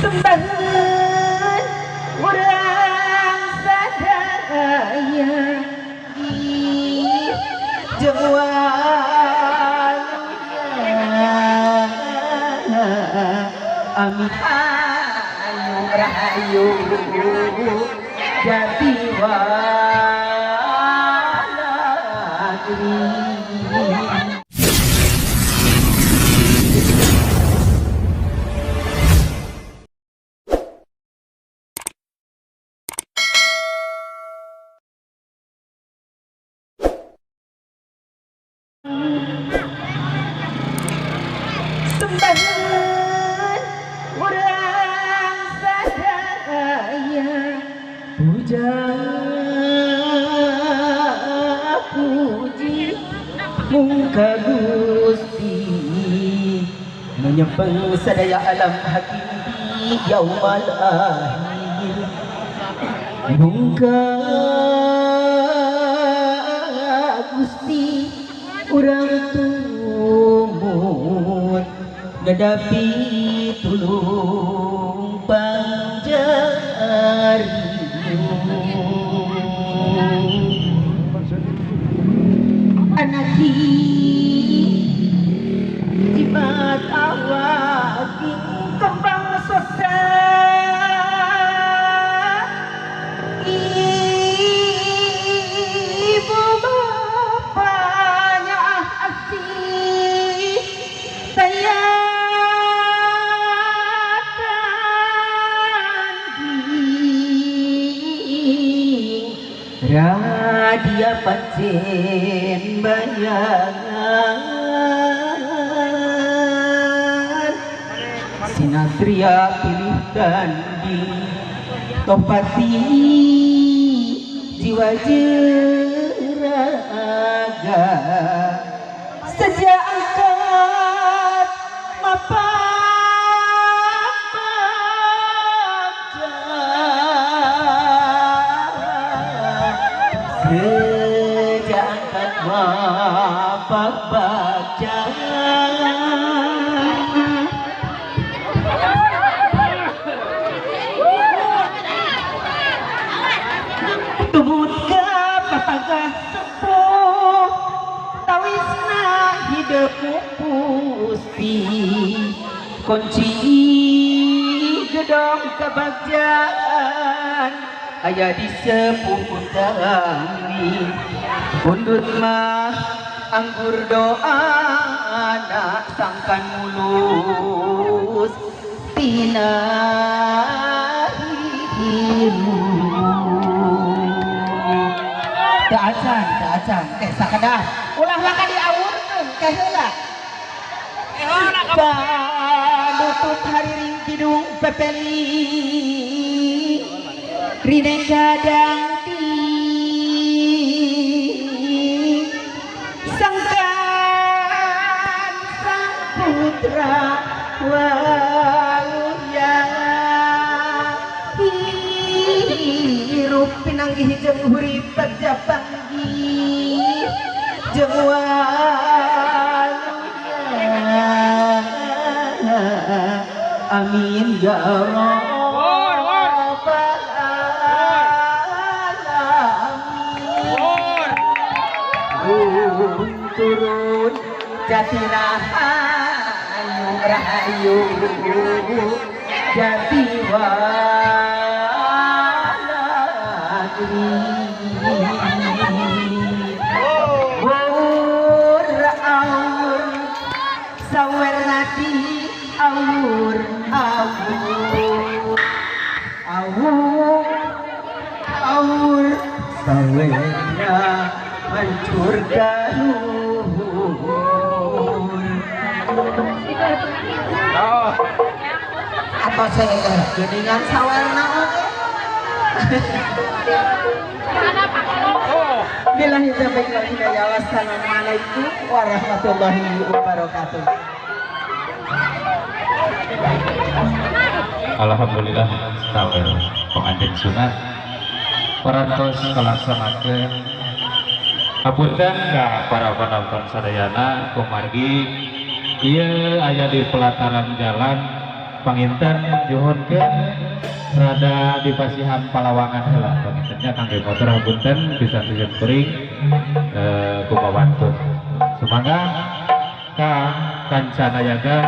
sembahan orang sadaya di jewal amin ayu rahayu jati walagri. Sembahan orang sadaya puja puji muka Gusti menyembah sadaya alam hakiki yaumal akhir muka Gusti urang tumun ngadapi tulung panjariu anaki di mata wagi kembang sosa ibu bapaknya asih saya radia pancen bayangan sinatria pilih dandi topati jiwa jeraga sejak angkat mapan sejak angkat wapak baca tumut ke papagah sepuh tawisna hidupmu pusti kunci gedong kebagjaan aya di seputami pundut mah anggur doa anak sangkan mulus tina hiru daacan teh sakadar ulah laka diawurkeun ke heula panutup hariring kidung pepeli rineng gadang ti sangkan sang putra waluya hirup pinanggih jeung hurip panggi jeung waluya amin ya Allah turun jatina ayu rahayu jati walagri bur aur sawer nati aur sawerna hancur galuhur apa saya geningan sawerna oke billahi taufiq wal hidayah wassalamualaikum warahmatullahi wabarakatuh. Alhamdulillah sawer pengantin sunat parantos kalaksanakeun hapunten ka para penonton sadayana kumargi ieu aya di pelataran jalan panginten nyuhunkeun rada dipasihan palawangan heula pangintennya kangge motor hapunten bisa seueur kuring kumawantu. Sumangga ka Kancana Yaga